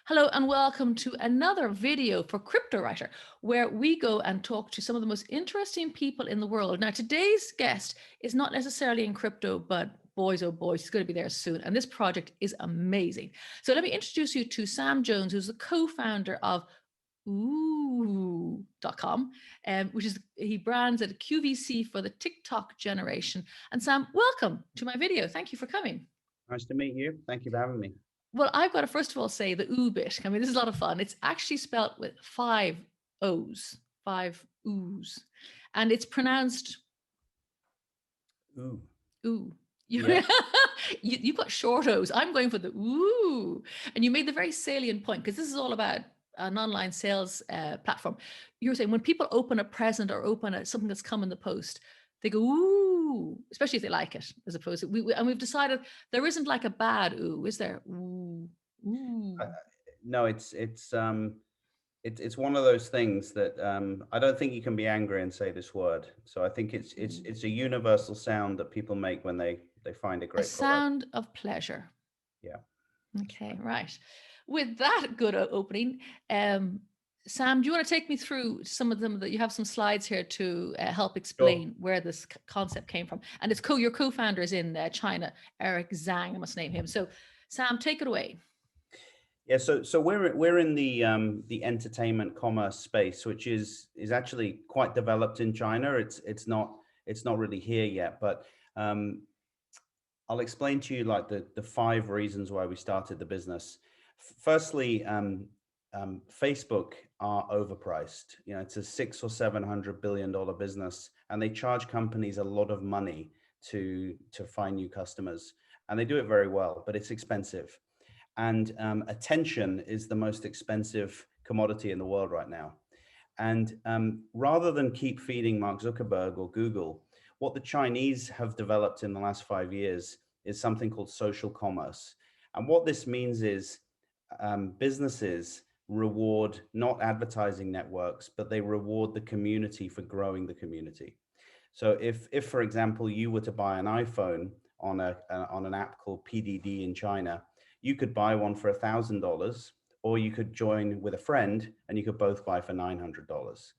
Hello and welcome to another video for Cryptowriter, where we go and talk to some of the most interesting people in the world. Now, today's guest is not necessarily in crypto, but boys, oh boys, he's going to be there soon. And this project is amazing. So let me introduce you to Sam Jones, who's the co-founder of Ooh.com, which is, he brands at QVC for the TikTok generation. And Sam, welcome to my video. Thank you for coming. Nice to meet you. Thank you for having me. Well, I've got to first of all say the ooh bit. I mean, this is a lot of fun. It's actually spelt with 5 O's, 5 oohs, and it's pronounced Ooh. ooh. Yeah. You've got short O's. I'm going for the ooh. And you made the very salient point, because this is all about an online sales platform. You were saying when people open a present or open something that's come in the post, they go ooh, especially if they like it, as opposed to and we've decided there isn't like a bad ooh, is there? Ooh, ooh. Uh, no, it's one of those things that I don't think you can be angry and say this word. So I think it's a universal sound that people make when they find a A great product. sound of pleasure. Yeah. Okay, right. With that good opening, Sam, do you want to take me through some of them? That you have some slides here to help Sure. explain where this concept came from, and it's your co-founder is in China, Eric Zhang. I must name him. So, Sam, take it away. Yeah. So we're in the entertainment commerce space, which is actually quite developed in China. It's not really here yet, but um, I'll explain to you like the 5 reasons why we started the business. Firstly, Facebook are overpriced. You know, it's a 600 or $700 billion business, and they charge companies a lot of money to find new customers, and they do it very well, but it's expensive. And attention is the most expensive commodity in the world right now. And rather than keep feeding Mark Zuckerberg or Google, what the Chinese have developed in the last 5 years is something called social commerce. And what this means is businesses reward not advertising networks, but they reward the community for growing the community. So if for example, you were to buy an iPhone on on an app called PDD in China, you could buy one for $1,000, or you could join with a friend and you could both buy for $900.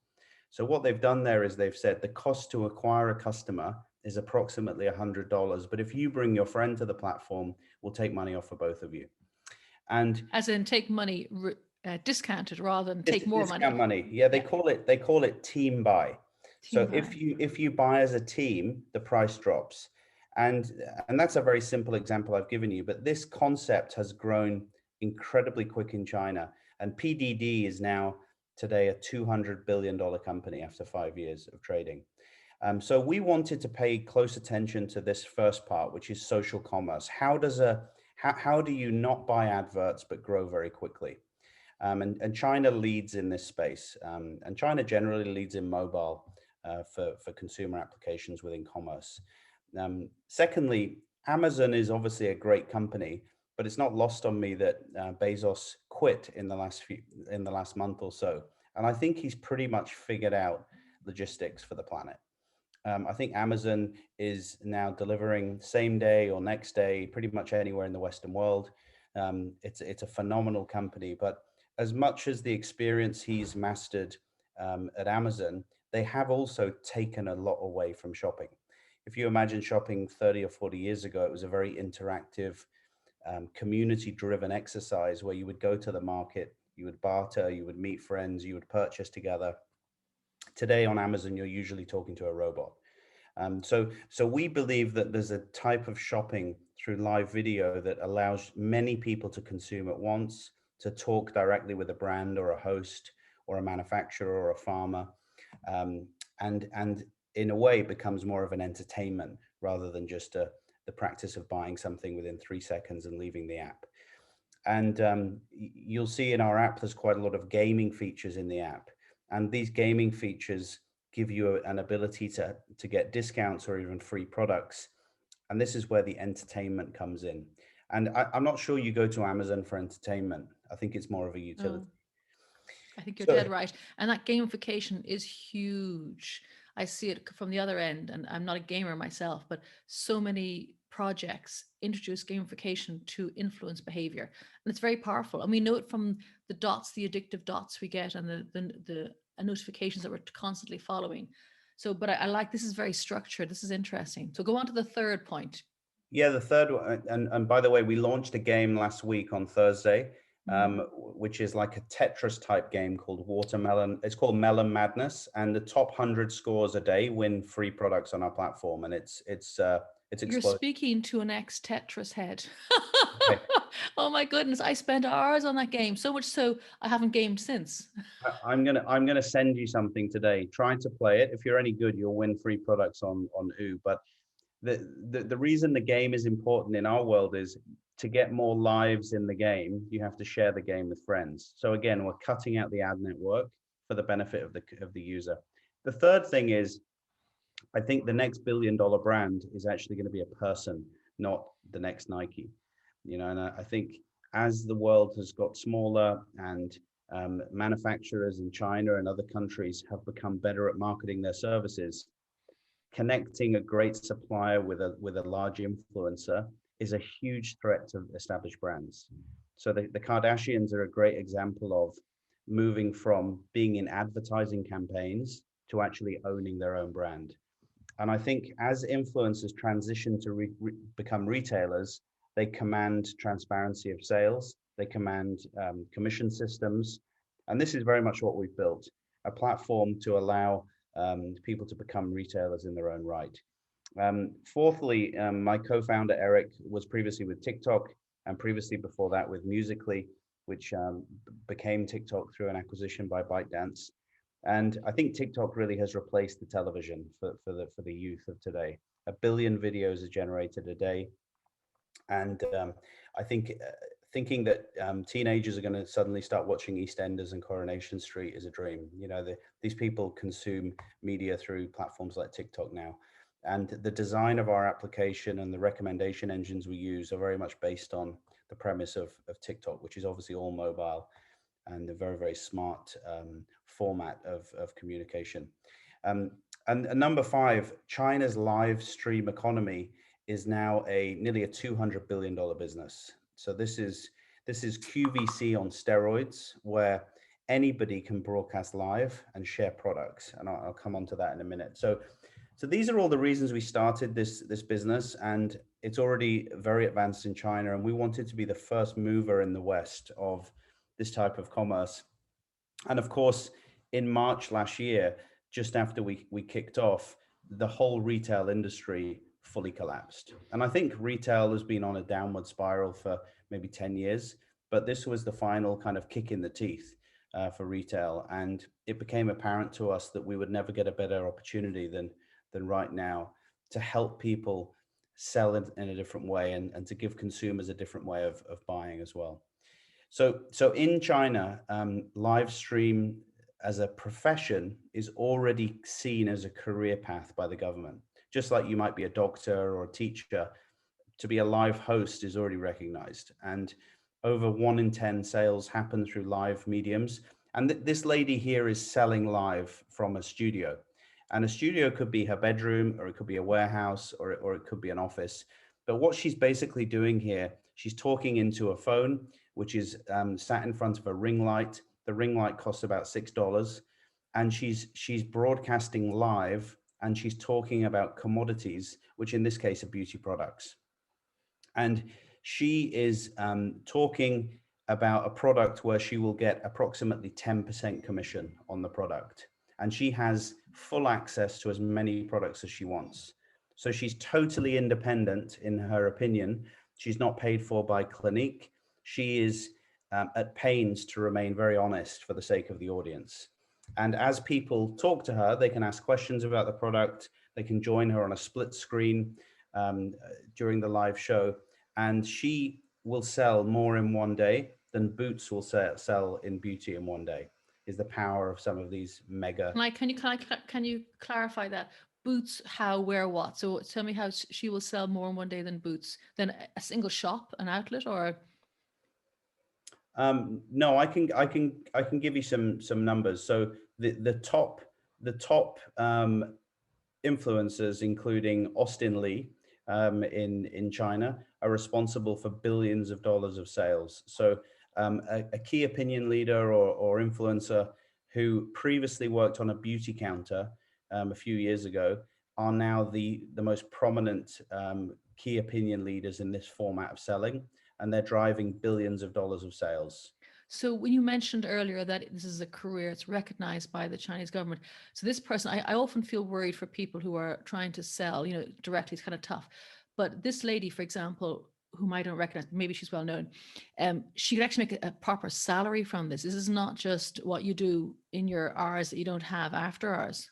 So what they've done there is they've said the cost to acquire a customer is approximately $100, but if you bring your friend to the platform, we'll take money off for both of you. And As in, take money discounted rather than take more discount money. money. Yeah, Yeah, they call it team buy. team So buy. if you buy as a team, the price drops. And and that's a very simple example I've given you, but this concept has grown incredibly quick in China. And PDD is now today a $200 billion company after 5 years of trading. So we wanted to pay close attention to this first part, which is social commerce. How do you not buy adverts but grow very quickly? And China leads in this space, and China generally leads in mobile for consumer applications within commerce. Secondly, Amazon is obviously a great company, but it's not lost on me that Bezos quit in the last month or so, and I think he's pretty much figured out logistics for the planet. I think Amazon is now delivering same day or next day, pretty much anywhere in the Western world. It's a phenomenal company, but as much as the experience he's mastered at Amazon, they have also taken a lot away from shopping. If you imagine shopping 30 or 40 years ago, it was a very interactive, community-driven exercise where you would go to the market, you would barter, you would meet friends, you would purchase together. Today on Amazon, you're usually talking to a robot. So we believe that there's a type of shopping through live video that allows many people to consume at once, to talk directly with a brand or a host or a manufacturer or a farmer, um, and in a way becomes more of an entertainment rather than just the practice of buying something within 3 seconds and leaving the app. And you'll see in our app, there's quite a lot of gaming features in the app. And these gaming features give you an ability to get discounts or even free products. And this is where the entertainment comes in. And I'm not sure you go to Amazon for entertainment. I think it's more of a Oh, utility. I think you're So dead right. And that gamification is huge. I see it from the other end, and I'm not a gamer myself, but so many projects introduce gamification to influence behavior. And it's very powerful. And we know it from the dots, the addictive dots we get, and the notifications that we're constantly following. So, but I like, this is very structured. This is interesting. So go on to the third point. Yeah, the third one, and by the way, we launched a game last week on Thursday, which is like a Tetris type game called Watermelon. It's called Melon Madness, and the top 100 scores a day win free products on our platform, and it's You're explosive. speaking to an ex Tetris head. Okay. Oh my goodness, I spent hours on that game, so much so I haven't gamed since. I'm gonna send you something today. Try to play it. If you're any good, you'll win free products on Oo. But the reason the game is important in our world is to get more lives in the game, you have to share the game with friends. So again, we're cutting out the ad network for the benefit of the user. The third thing is, I think the next billion-dollar brand is actually going to be a person, not the next Nike. And I think as the world has got smaller and manufacturers in China and other countries have become better at marketing their services, connecting a great supplier with a large influencer is a huge threat to established brands. So the Kardashians are a great example of moving from being in advertising campaigns to actually owning their own brand. And I think as influencers transition to become retailers, they command transparency of sales, they command commission systems. And this is very much what we've built, a platform to allow people to become retailers in their own right. Fourthly, my co-founder Eric was previously with TikTok, and previously before that with Musical.ly, which became TikTok through an acquisition by ByteDance. And I think TikTok really has replaced the television for the youth of today. 1 billion videos are generated a day, and I think thinking that teenagers are going to suddenly start watching EastEnders and Coronation Street is a dream. These people consume media through platforms like TikTok now. And the design of our application and the recommendation engines we use are very much based on the premise of TikTok, which is obviously all mobile and a very, very smart format of communication. And number 5, China's live stream economy is now nearly a $200 billion business. So this is QVC on steroids, where anybody can broadcast live and share products. And I'll come on to that in a minute. So these are all the reasons we started this business, and it's already very advanced in China. And we wanted to be the first mover in the West of this type of commerce. And of course, in March last year, just after we kicked off, the whole retail industry fully collapsed. And I think retail has been on a downward spiral for maybe 10 years, but this was the final kind of kick in the teeth for retail. And it became apparent to us that we would never get a better opportunity than right now to help people sell in a different way and to give consumers a different way of buying as well. So in China, live stream as a profession is already seen as a career path by the government. Just like you might be a doctor or a teacher, to be a live host is already recognized. And over 1 in 10 sales happen through live mediums. And this lady here is selling live from a studio. And a studio could be her bedroom, or it could be a warehouse, or it could be an office. But what she's basically doing here, she's talking into a phone, which is sat in front of a ring light. The ring light costs about $6. And she's broadcasting live, and she's talking about commodities, which in this case are beauty products. And she is talking about a product where she will get approximately 10% commission on the product. And she has full access to as many products as she wants. So she's totally independent in her opinion. She's not paid for by Clinique. She is at pains to remain very honest for the sake of the audience. And as people talk to her, they can ask questions about the product. They can join her on a split screen during the live show. And she will sell more in one day than Boots will sell in beauty in one day. Is the power of some of these mega. Can you clarify that? Boots, how, where, what? So tell me how she will sell more in one day than Boots, than a single shop, an outlet, or? No, I can give you some numbers. So the top influencers, including Austin Lee, in China are responsible for billions of dollars of sales. So a key opinion leader or influencer who previously worked on a beauty counter a few years ago are now the most prominent key opinion leaders in this format of selling, and they're driving billions of dollars of sales. So when you mentioned earlier that this is a career, it's recognized by the Chinese government. So this person, I often feel worried for people who are trying to sell, directly. It's kind of tough. But this lady, for example, whom I don't recognize, maybe she's well known, she could actually make a proper salary from this. This is not just what you do in your hours that you don't have after hours.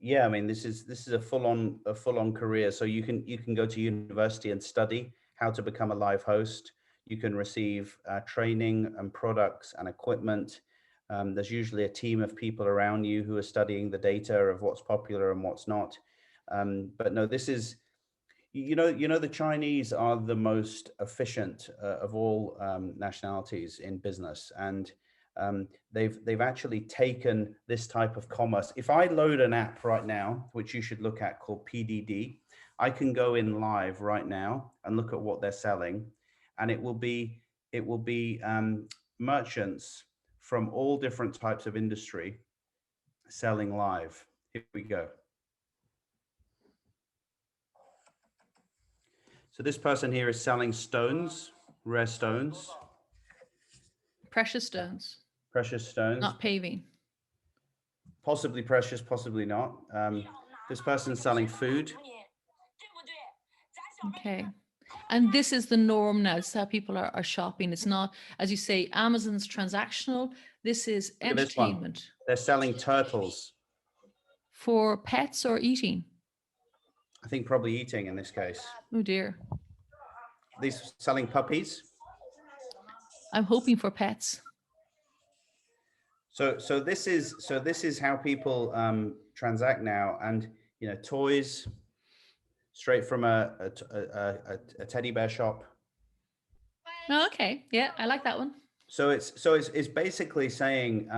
Yeah, I mean, this is a full on career. So you can go to university and study how to become a live host. You can receive training and products and equipment. There's usually a team of people around you who are studying the data of what's popular and what's not. But no, this is, the Chinese are the most efficient of all nationalities in business, and they've actually taken this type of commerce. If I load an app right now, which you should look at, called PDD, I can go in live right now and look at what they're selling, and it will be merchants from all different types of industry selling live. Here we go. So this person here is selling stones, rare stones, Precious stones, precious stones, not paving. possibly precious, possibly not. This person's selling food. Okay. And this is the norm now. This is how people are shopping. It's not, as you say, Amazon's transactional. This is Look at this one. entertainment. They're selling turtles. For pets or eating? I think probably eating in this case. Oh dear. These selling puppies. I'm hoping for pets. So this is how people transact now, and toys straight from a teddy bear shop. Oh, okay. Yeah, I like that one. So it's basically saying,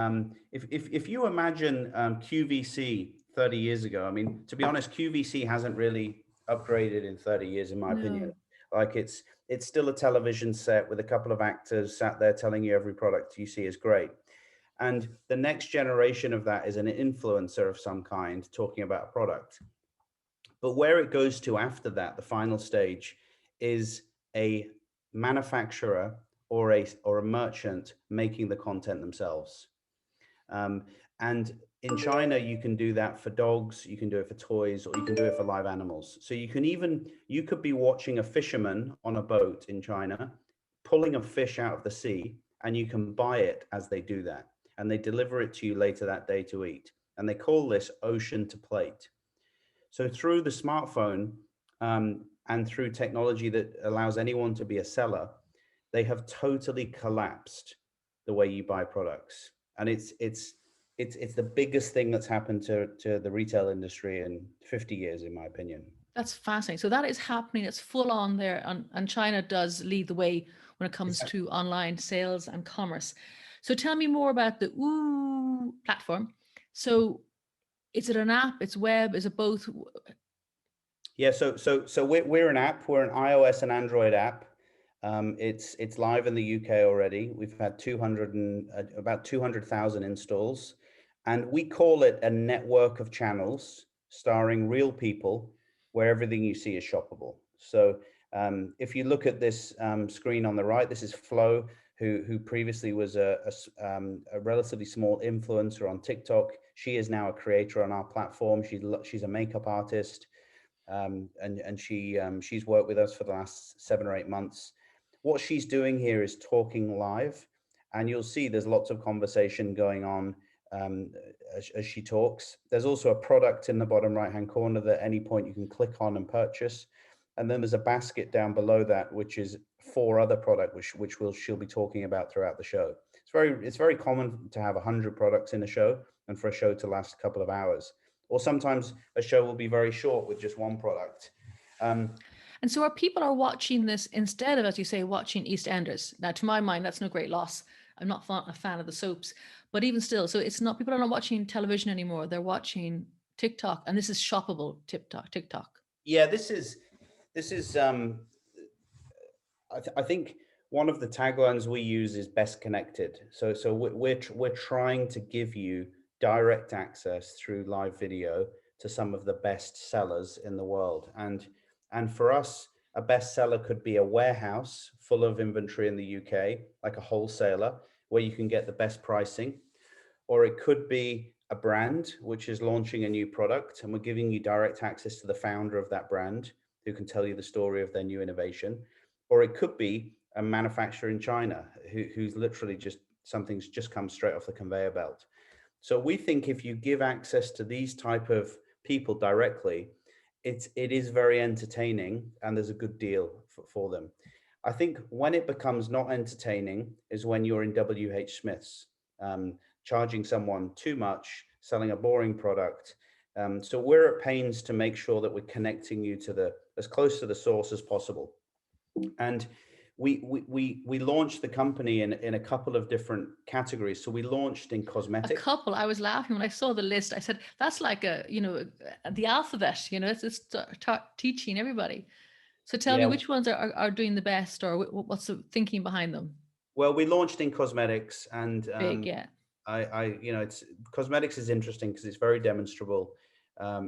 if you imagine QVC 30 years ago, I mean, to be honest, QVC hasn't really upgraded in 30 years, in my opinion. No. Like it's still a television set with a couple of actors sat there telling you every product you see is great. And the next generation of that is an influencer of some kind talking about a product. But where it goes to after that, the final stage, is a manufacturer or a merchant making the content themselves. And in China, you can do that for dogs, you can do it for toys, or you can do it for live animals. So you could be watching a fisherman on a boat in China, pulling a fish out of the sea, and you can buy it as they do that. And they deliver it to you later that day to eat. And they call this ocean to plate. So through the smartphone and through technology that allows anyone to be a seller, they have totally collapsed the way you buy products. And it's the biggest thing that's happened to the retail industry in 50 years, in my opinion. That's fascinating. So that is happening. It's full on there. And China does lead the way when it comes to online sales and commerce. So tell me more about the Ooh platform. So is it an app? It's web? Is it both? Yeah, so we're an app. We're an iOS and Android app. It's live in the UK already. We've had about 200,000 installs, and we call it a network of channels starring real people, where everything you see is shoppable. So if you look at this screen on the right, this is Flo, who previously was a relatively small influencer on TikTok. She is now a creator on our platform. She's a makeup artist. And she's worked with us for the last 7 or 8 months. What she's doing here is talking live, and you'll see there's lots of conversation going on as she talks. There's also a product in the bottom right hand corner that at any point you can click on and purchase, and then there's a basket down below that which is 4 other products which she'll be talking about throughout the show. It's very common to have 100 products in a show, and for a show to last a couple of hours. Or sometimes a show will be very short with just one product. And so our people are watching this instead of, as you say, watching EastEnders. Now, to my mind, that's no great loss. I'm not a fan of the soaps, but even still, so it's not, people are not watching television anymore. They're watching TikTok, and this is shoppable TikTok. Yeah, this is I think one of the taglines we use is best connected. So we're trying to give you direct access through live video to some of the best sellers in the world. And for us, a bestseller could be a warehouse full of inventory in the UK, like a wholesaler, where you can get the best pricing. Or it could be a brand which is launching a new product, and we're giving you direct access to the founder of that brand who can tell you the story of their new innovation. Or it could be a manufacturer in China who's literally just something's just come straight off the conveyor belt. So we think if you give access to these type of people directly, it is very entertaining and there's a good deal for them. I think when it becomes not entertaining is when you're in WH Smith's, charging someone too much, selling a boring product. So we're at pains to make sure that we're connecting you to the as close to the source as possible. And we launched the company in a couple of different categories. So we launched in A cosmetics. couple. I was laughing when I saw the list. I said, "That's like the alphabet. It's teaching everybody." So tell me, Yeah. which ones are doing the best, or what's the thinking behind them? Well, we launched in cosmetics, and Big, yeah. it's cosmetics is interesting because it's very demonstrable.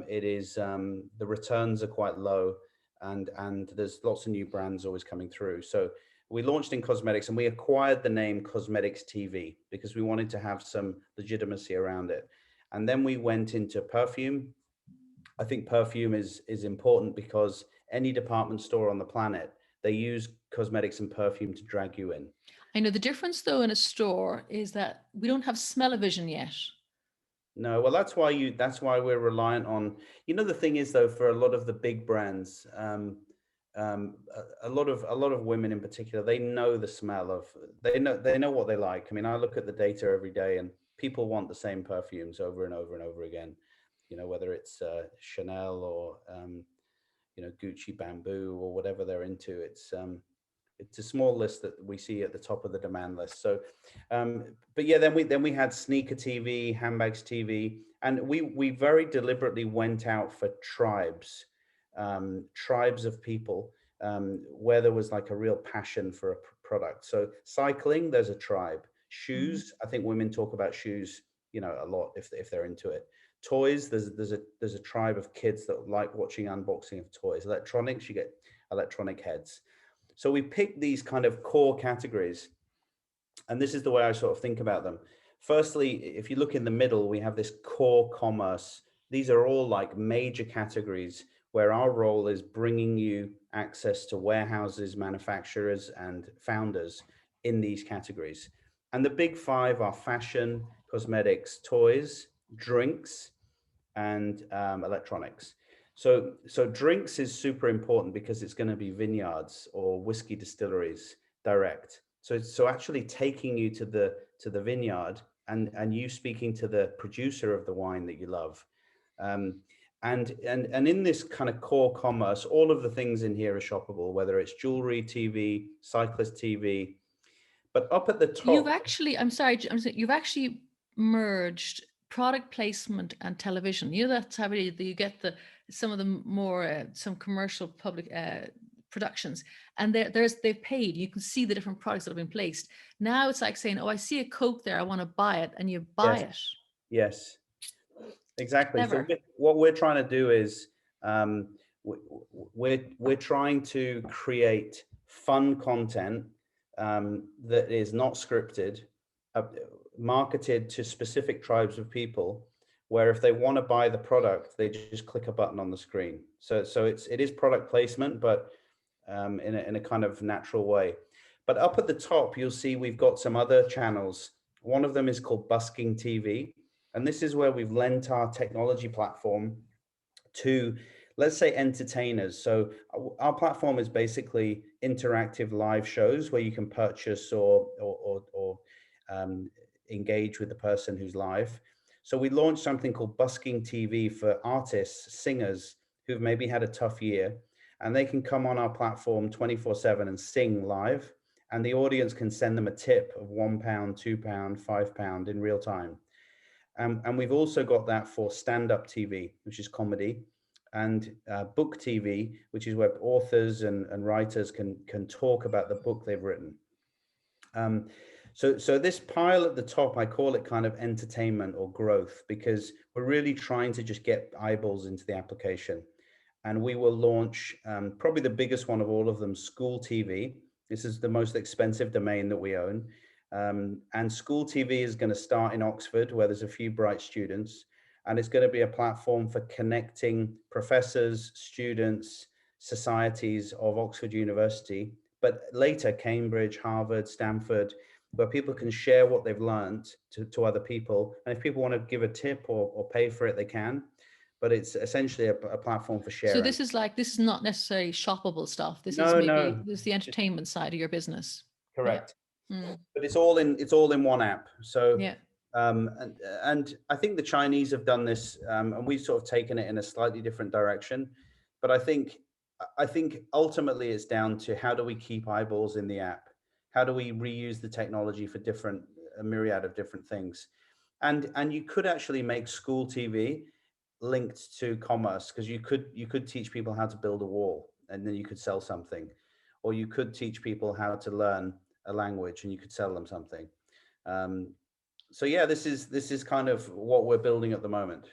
It is the returns are quite low, and there's lots of new brands always coming through. So we launched in cosmetics, and we acquired the name Cosmetics TV because we wanted to have some legitimacy around it. And then we went into perfume. I think perfume is important because any department store on the planet, they use cosmetics and perfume to drag you in. I know the difference though in a store is that we don't have smell-o-vision yet. No, well, that's why we're reliant on, the thing is though, for a lot of the big brands, a lot of women in particular, they know the smell of, they know what they like. I mean, I look at the data every day and people want the same perfumes over and over and over again, whether it's Chanel or, Gucci Bamboo or whatever they're into. It's a small list that we see at the top of the demand list. So, but yeah, then we had sneaker TV, handbags TV, and we very deliberately went out for tribes of people, where there was like a real passion for a product. So cycling, there's a tribe. Mm. Shoes, I think women talk about shoes, a lot if they're into it. Toys, there's a tribe of kids that like watching unboxing of toys. Electronics, you get electronic heads. So we picked these kind of core categories, and this is the way I sort of think about them. Firstly, if you look in the middle, we have this core commerce. These are all like major categories where our role is bringing you access to warehouses, manufacturers, and founders in these categories. And the big five are fashion, cosmetics, toys, drinks, and electronics. So drinks is super important because it's going to be vineyards or whiskey distilleries direct. So actually taking you to the vineyard and you speaking to the producer of the wine that you love. Um, and in this kind of core commerce, all of the things in here are shoppable, whether it's jewelry, TV, cyclist TV. But up at the You've top, actually, I'm sorry, you've actually merged product placement and television. That's how you get some of the more some commercial public productions, and they've paid. You can see the different products that have been placed. Now it's like saying, "Oh, I see a Coke there. I want to buy it," and you buy yes, it. yes. Exactly. So Clever. what we're trying to do is, we're trying to create fun content, that is not scripted, uh, marketed to specific tribes of people, where if they want to buy the product, they just click a button on the screen. So it is product placement, but in a kind of natural way. But up at the top, you'll see we've got some other channels. One of them is called Busking TV. And this is where we've lent our technology platform to, let's say, entertainers. So our platform is basically interactive live shows where you can purchase or engage with the person who's live. So we launched something called Busking TV for artists, singers who've maybe had a tough year, and they can come on our platform 24/7 and sing live. And the audience can send them a tip of £1, £2, £5 in real time. And we've also got that for stand-up TV, which is comedy. and Book TV, which is where authors and writers can talk about the book they've written. So this pile at the top, I call it kind of entertainment or growth, because we're really trying to just get eyeballs into the application. And we will launch probably the biggest one of all of them, School TV. This is the most expensive domain that we own. And School TV is going to start in Oxford, where there's a few bright students. And it's going to be a platform for connecting professors, students, societies of Oxford University, but later Cambridge, Harvard, Stanford, where people can share what they've learned to other people. And if people want to give a tip or pay for it, they can. But it's essentially a platform for So sharing. this is not necessarily shoppable stuff. This is No, maybe no, this is the entertainment side of your business. Yeah. correct. Mm. But it's all in one app. So Yeah. and I think the Chinese have done this, and we've sort of taken it in a slightly different direction. But I think ultimately it's down to how do we keep eyeballs in the app? How do we reuse the technology for a myriad of different things? And you could actually make School TV linked to commerce, because you could teach people how to build a wall and then you could sell something, or you could teach people how to learn a language and you could sell them something. Um, so yeah, this is kind of what we're building at the moment.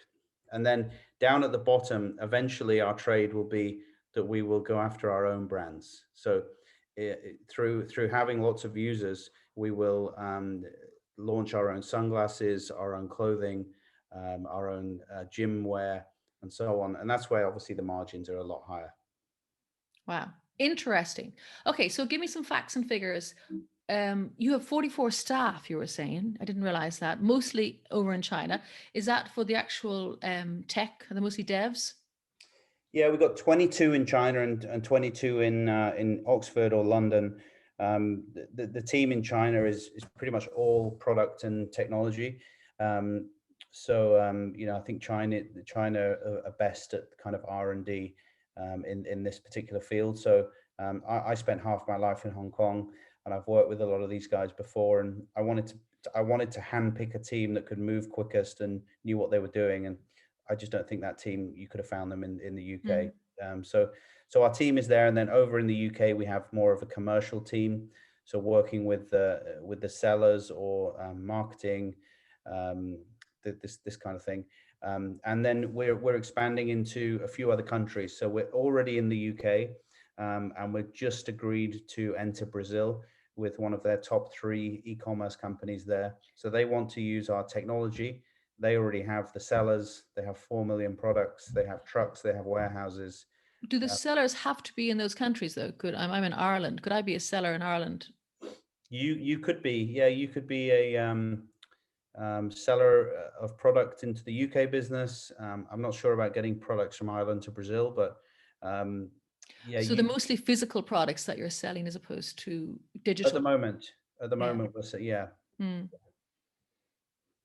And then down at the bottom, eventually our trade will be that we will go after our own brands. So through having lots of users, we will launch our own sunglasses, our own clothing, our own gym wear, and so on. And that's where obviously the margins are a lot higher. Wow. Interesting. Okay, so give me some facts and figures. You have 44 staff, you were saying. I didn't realize that. Mostly over in China. Is that for the actual tech? Are they mostly devs? Yeah, we've got 22 in China and 22 in Oxford or London. The team in China is pretty much all product and technology. You know, I think China are best at kind of R&D in this particular field. So I spent half my life in Hong Kong, and I've worked with a lot of these guys before, and I wanted to handpick a team that could move quickest and knew what they were doing. And I just don't think that team, you could have found them in the UK. Mm. So our team is there, and then over in the UK we have more of a commercial team. So working with the sellers or marketing, this kind of thing. And then we're expanding into a few other countries. So we're already in the UK, and we've just agreed to enter Brazil with one of their top 3 e-commerce companies there. So they want to use our technology. They already have the sellers. They have 4 million products. They have trucks. They have warehouses. Do the sellers have to be in those countries though? I'm in Ireland. Could I be a seller in Ireland? You could be, yeah, you could be a seller of product into the UK business. I'm not sure about getting products from Ireland to Brazil, but yeah, So they're mostly physical products that you're selling as opposed to at the digital. moment, Yeah. yeah. Mm.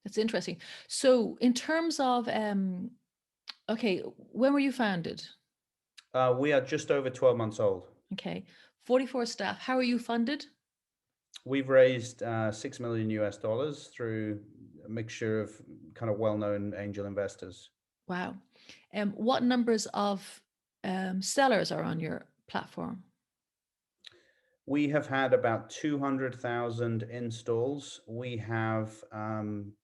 That's interesting. So in terms of okay, when were you founded? We are just over 12 months old. Okay. 44 staff. How are you funded? We've raised 6 million US dollars through a mixture of kind of well-known angel investors. Wow. What numbers of sellers are on your platform? We have had about 200,000 installs. We have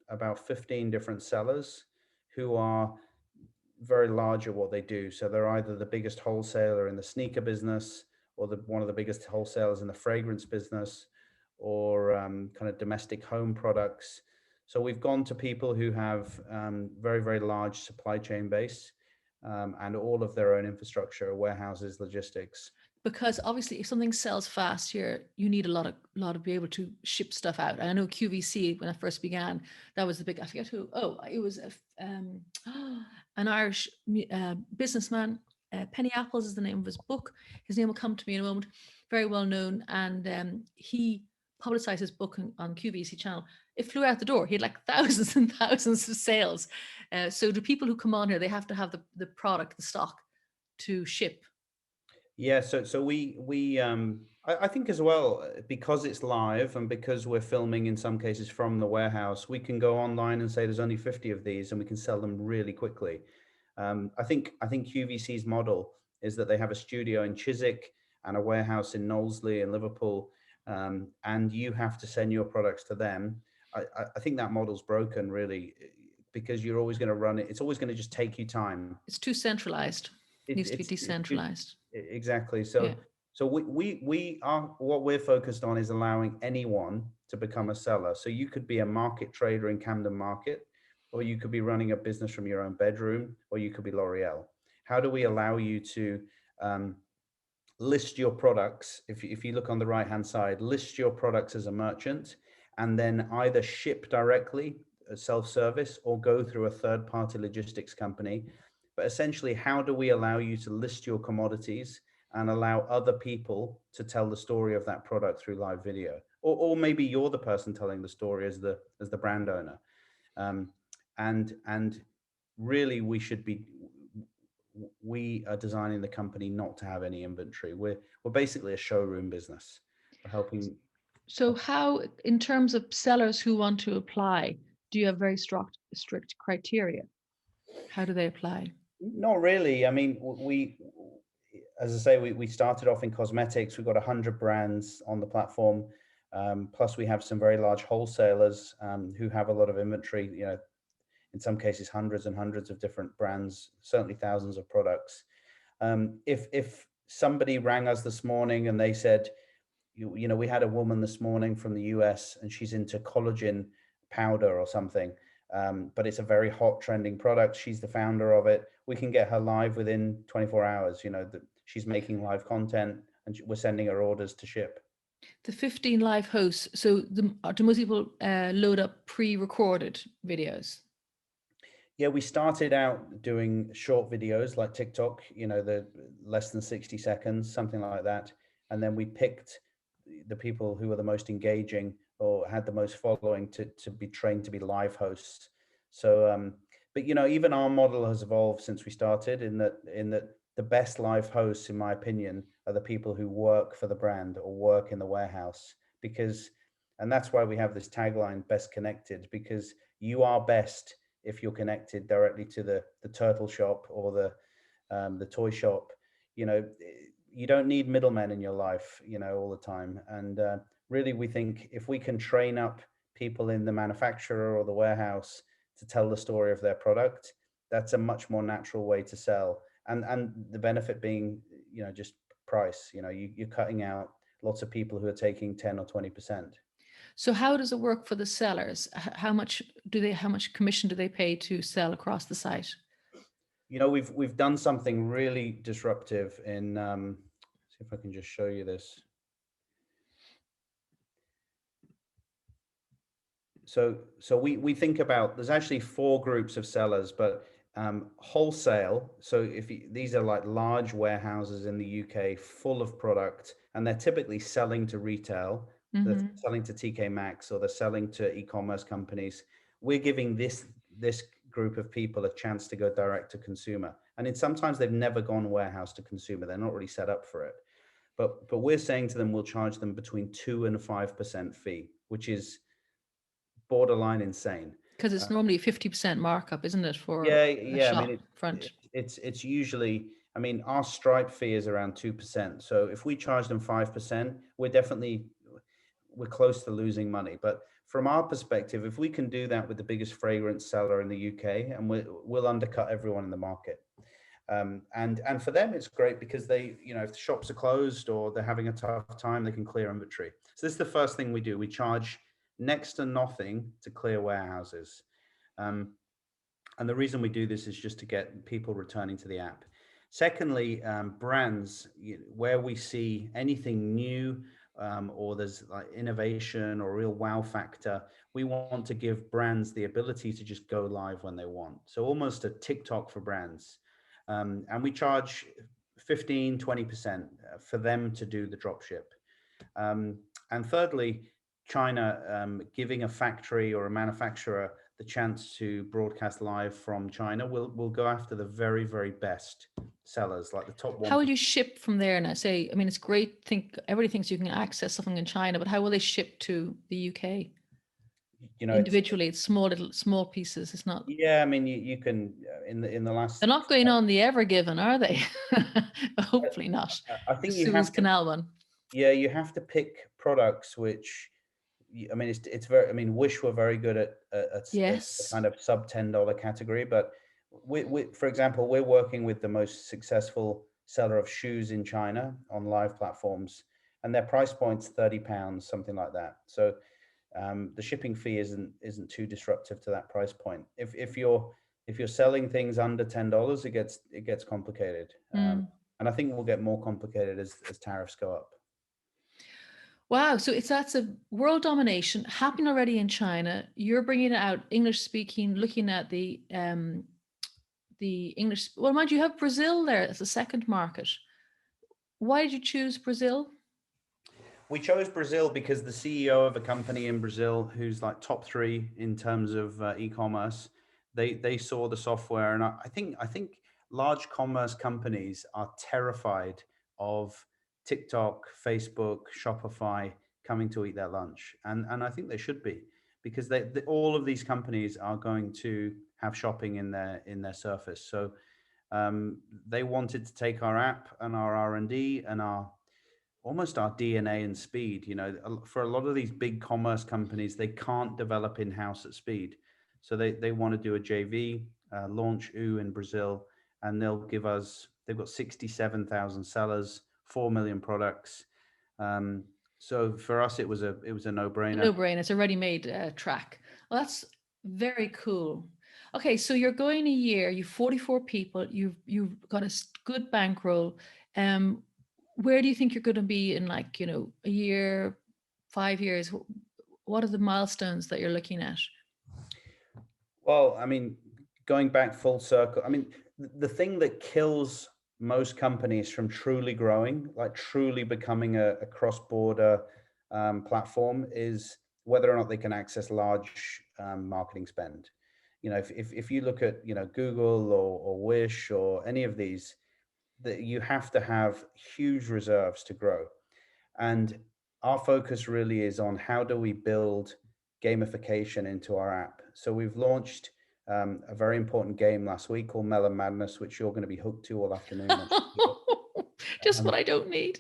about 15 different sellers who are very large at what they do. So they're either the biggest wholesaler in the sneaker business, or one of the biggest wholesalers in the fragrance business, or kind of domestic home products. So we've gone to people who have very, very large supply chain base, and all of their own infrastructure, warehouses, logistics. Because obviously if something sells fast here, you need a lot of be able to ship stuff out. And I know QVC, when I first began, that was the big, I forget who, it was an Irish businessman. Penny Apples is the name of his book. His name will come to me in a moment. Very well known. And he publicized his book on QVC channel. It flew out the door. He had like thousands and thousands of sales. So do people who come on here, they have to have the product, the stock to ship? Yeah, so I think as well, because it's live and because we're filming in some cases from the warehouse, we can go online and say there's only 50 of these and we can sell them really quickly. I think QVC's model is that they have a studio in Chiswick and a warehouse in Knowsley in Liverpool, and you have to send your products to them. I think that model's broken really, because you're always going to run it. It's always going to just take you time. It's too centralized. Needs to be It's too, decentralized. exactly. Yeah. So we are, what we're focused on is allowing anyone to become a seller. So you could be a market trader in Camden Market, or you could be running a business from your own bedroom, or you could be L'Oreal. How do we allow you to list your products? If you look on the right hand side, list your products as a merchant, and then either ship directly, self-service, or go through a third-party logistics company. But essentially, how do we allow you to list your commodities and allow other people to tell the story of that product through live video? Or maybe you're the person telling the story as the brand owner. um, and really, we are designing the company not to have any inventory. We're basically a showroom business. We're helping. So how, in terms of sellers who want to apply, do you have very strict criteria? How do they apply? Not really. I mean, as I say, we started off in cosmetics. We've got 100 brands on the platform. Plus we have some very large wholesalers who have a lot of inventory, in some cases, hundreds and hundreds of different brands, certainly thousands of products. If somebody rang us this morning and they said, we had a woman this morning from the US and she's into collagen powder or something, but it's a very hot trending product. She's the founder of it. We can get her live within 24 hours. That she's making live content, and we're sending her orders to ship. The 15 live hosts. So do most people load up pre-recorded videos? Yeah, we started out doing short videos like TikTok, the less than 60 seconds, something like that. And then we picked the people who were the most engaging or had the most following to be trained to be live hosts. So, but even our model has evolved since we started, in that the best live hosts, in my opinion, are the people who work for the brand or work in the warehouse. And that's why we have this tagline, best connected, because you are best if you're connected directly to the turtle shop or the toy shop. You don't need middlemen in your life, all the time. And really, we think if we can train up people in the manufacturer or the warehouse to tell the story of their product, that's a much more natural way to sell. And the benefit being, just price. You're cutting out lots of people who are taking 10 or 20%. So how does it work for the sellers? How much commission do they pay to sell across the site? We've done something really disruptive in, see if I can just show you this. So we think about, there's actually 4 groups of sellers, but wholesale. So these are like large warehouses in the UK full of product, and they're typically selling to retail. They're selling to TK Maxx, or they're selling to e-commerce companies. We're giving this group of people a chance to go direct to consumer. And sometimes they've never gone warehouse to consumer. They're not really set up for it. But we're saying to them, we'll charge them between 2 and 5% fee, which is borderline insane. Because it's normally a 50% markup, isn't it, for a Yeah. I shop mean, front? it's usually, I mean, our Stripe fee is around 2%. So if we charge them 5%, we're close to losing money. But from our perspective, if we can do that with the biggest fragrance seller in the UK, and we'll undercut everyone in the market. And for them, it's great because they, if the shops are closed or they're having a tough time, they can clear inventory. So this is the first thing we do. We charge next to nothing to clear warehouses. And the reason we do this is just to get people returning to the app. Secondly, brands, where we see anything new, or there's like innovation or real wow factor, we want to give brands the ability to just go live when they want. So almost a TikTok for brands. And we charge 15, 20% for them to do the drop ship. And thirdly, China, giving a factory or a manufacturer the chance to broadcast live from China. We'll go after the very, very best sellers, like the top one. How will you ship from there now? Say, I mean, it's great. Everybody thinks you can access something in China, but how will they ship to the UK? you know, Individually, it's small pieces. It's not. yeah, I mean, you can in the last. They're not going on the Ever Given, are they? Hopefully not. I The think you Suez have to. Canal one. Yeah, you have to pick products which. I mean, it's very. I mean, Wish were very good at the Yes. kind of sub $10 category, but for example, we're working with the most successful seller of shoes in China on live platforms, and their price point's £30, something like that. So the shipping fee isn't too disruptive to that price point. If you're selling things under $10, it gets complicated, Mm. and I think we'll get more complicated as tariffs go up. Wow. So that's a world domination happening already in China. You're bringing it out English speaking, looking at the English. Well, mind you, have Brazil there as a second market. Why did you choose Brazil? We chose Brazil because the CEO of a company in Brazil, who's like top 3 in terms of e-commerce, they saw the software, and I think large commerce companies are terrified of TikTok, Facebook, Shopify coming to eat their lunch, and I think they should be, because all of these companies are going to have shopping in their surface. So they wanted to take our app and our R&D and almost our DNA and speed. You know, for a lot of these big commerce companies, they can't develop in-house at speed. So they want to do a JV, launch in Brazil, and they've got 67,000 sellers, 4 million products. So for us, it was a no-brainer. No-brainer. It's a ready-made track. Well, that's very cool. Okay, so you're going a year. You've 44 people. You've got a good bankroll. Where do you think you're going to be in, like, a year, 5 years? What are the milestones that you're looking at? Well, I mean, going back full circle, I mean, the thing that kills most companies from truly growing, like truly becoming a cross-border platform, is whether or not they can access large marketing spend. You know, if you look at, Google or Wish or any of these, that you have to have huge reserves to grow. And our focus really is on how do we build gamification into our app. So we've launched a very important game last week called Melon Madness, which you're going to be hooked to all afternoon. Just what I don't need.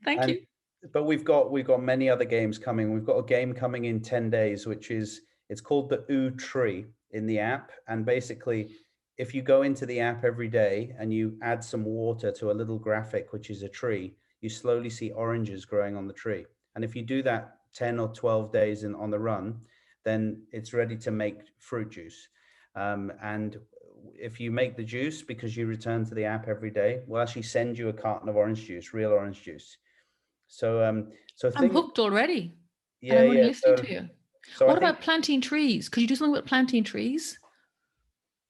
Thank And you. but we've got many other games coming. We've got a game coming in 10 days, it's called the Tree in the app. And basically, if you go into the app every day and you add some water to a little graphic, which is a tree, you slowly see oranges growing on the tree. And if you do that 10 or 12 days on the run, then it's ready to make fruit juice. And if you make the juice because you return to the app every day, we'll actually send you a carton of orange juice, real orange juice. So I'm hooked already, and yeah, I'm only yeah. listening to you. So I What think, about planting trees? Could you do something about planting trees?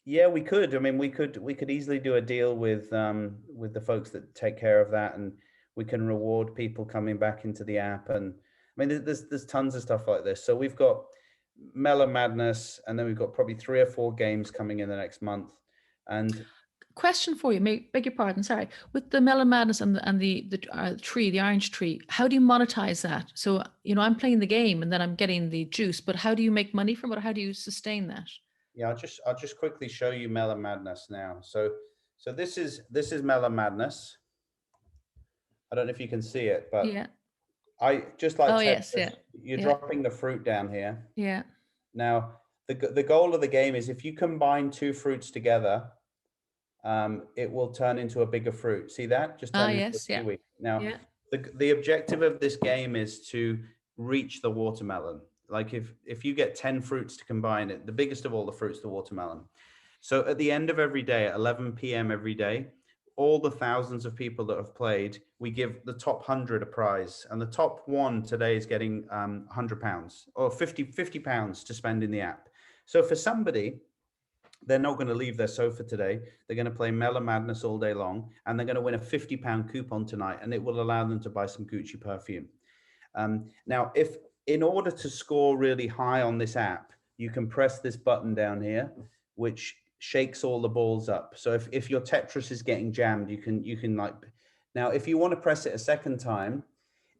yeah, we could. I mean, we could easily do a deal with the folks that take care of that, and we can reward people coming back into the app. And I mean, there's tons of stuff like this. So we've got Melon Madness, and then we've got probably 3 or 4 games coming in the next month. And Question for you, beg your pardon, sorry. With the Melon Madness and the tree, the orange tree, how do you monetize that? So, I'm playing the game and then I'm getting the juice, but how do you make money from it? How do you sustain that? yeah, I'll just quickly show you Melon Madness now. So this is Melon Madness. I don't know if you can see it, but Yeah. I just like Oh, yes. Tetris. Yeah. You're Yeah. dropping the fruit down here. Yeah. Now, the goal of the game is if you combine 2 fruits together, it will turn into a bigger fruit. See that? Just Ah, turn into a yes. Yeah. kiwi. Now, Yeah. the objective of this game is to reach the watermelon. Like if you get 10 fruits to combine it, the biggest of all the fruits, the watermelon. So at the end of every day, at 11 p.m. every day, all the thousands of people that have played, we give the top 100 a prize. And the top one today is getting £100 or 50 pounds to spend in the app. So for somebody, they're not going to leave their sofa today. They're going to play Melon Madness all day long, and they're going to win a £50 coupon tonight, and it will allow them to buy some Gucci perfume. Now, if in order to score really high on this app, you can press this button down here, which shakes all the balls up. So if your Tetris is getting jammed, you can like, now if you want to press it a second time,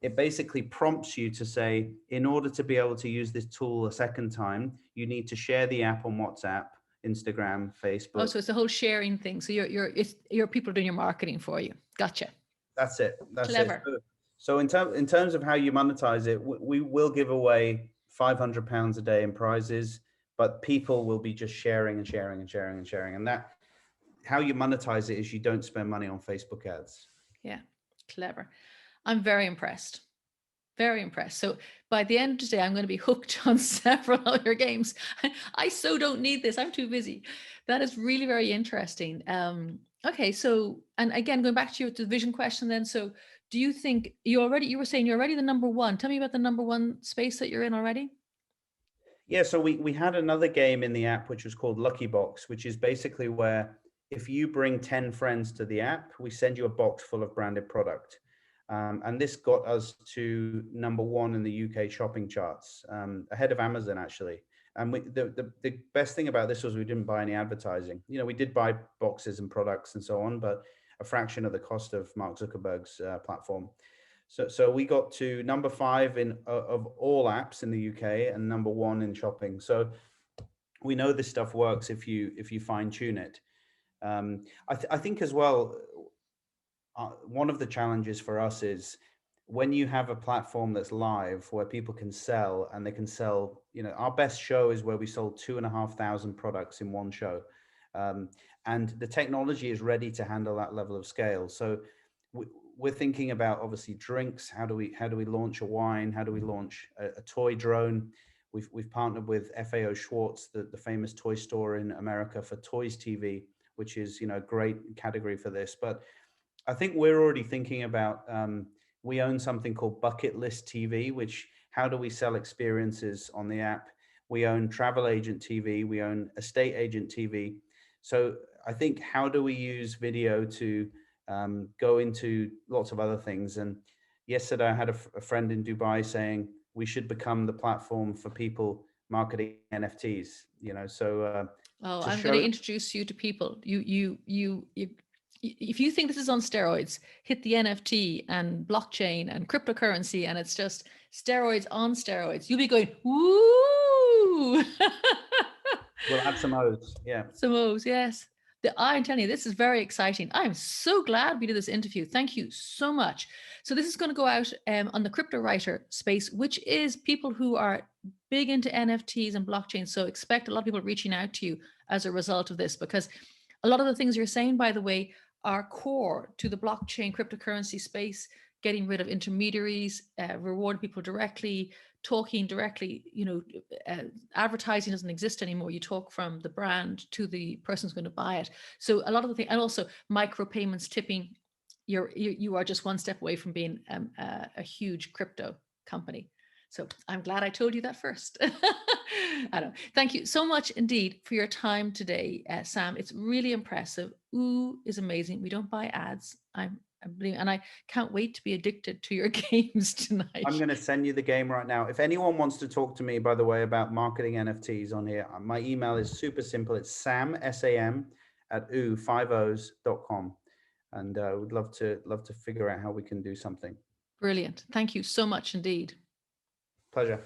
it basically prompts you to say, in order to be able to use this tool a second time, you need to share the app on WhatsApp, Instagram, Oh, Facebook. so it's the whole sharing thing. So your people doing your marketing for you. Gotcha. That's it. That's it. Clever. So in terms of how you monetize it, we will give away £500 a day in prizes, but people will be just sharing and sharing and sharing and sharing. And that, how you monetize it is you don't spend money on Facebook ads. Yeah, clever. I'm very impressed. Very impressed. So by the end of the day, I'm going to be hooked on several of your games. I so don't need this. I'm too busy. That is really very interesting. Okay, so and again, going back to your division question, then. So, do you think you were saying you're already the number one? Tell me about the number one space that you're in already. Yeah, so we had another game in the app which was called Lucky Box, which is basically where if you bring 10 friends to the app, we send you a box full of branded product. And this got us to number one in the UK shopping charts, ahead of Amazon actually. And the best thing about this was we didn't buy any advertising. You know, we did buy boxes and products and so on, but a fraction of the cost of Mark Zuckerberg's platform. So we got to number 5 in of all apps in the UK and number 1 in shopping. So we know this stuff works if you fine tune it. I think as well, one of the challenges for us is when you have a platform that's live where people can sell and they can sell, you know, our best show is where we sold 2,500 products in one show. And the technology is ready to handle that level of scale. So we're thinking about obviously drinks. How do we launch a wine? How do we launch a toy drone? We've partnered with FAO Schwartz, the famous toy store in America, for Toys TV, which is, you know, a great category for this. But I think we're already thinking about, we own something called Bucket List TV, which how do we sell experiences on the app? We own Travel Agent TV, we own Estate Agent TV. So I think how do we use video to go into lots of other things? And yesterday I had a friend in Dubai saying we should become the platform for people marketing NFTs, you know, so Oh, to I'm going to show. introduce you to people. If you think this is on steroids, hit the NFT and blockchain and cryptocurrency, and it's just steroids on steroids. You'll be going, woo! We'll add some O's, yeah. Some O's, yes. I'm telling you, this is very exciting. I'm so glad we did this interview. Thank you so much. So this is going to go out on the Cryptowriter space, which is people who are big into NFTs and blockchain. So expect a lot of people reaching out to you as a result of this, because a lot of the things you're saying, by the way, are core to the blockchain cryptocurrency space, getting rid of intermediaries, rewarding people directly, talking directly. You know, advertising doesn't exist anymore. You talk from the brand to the person who's going to buy it. So a lot of the things, and also micropayments, tipping, you are just one step away from being a huge crypto company. So I'm glad I told you that first. I don't. Thank you so much indeed for your time today, Sam. It's really impressive. Ooh is amazing. We don't buy ads. And I can't wait to be addicted to your games tonight. I'm going to send you the game right now. If anyone wants to talk to me, by the way, about marketing NFTs on here, my email is super simple. It's sam, S-A-M, at oo50s.com. And I would love to figure out how we can do something. Brilliant. Thank you so much indeed. Pleasure.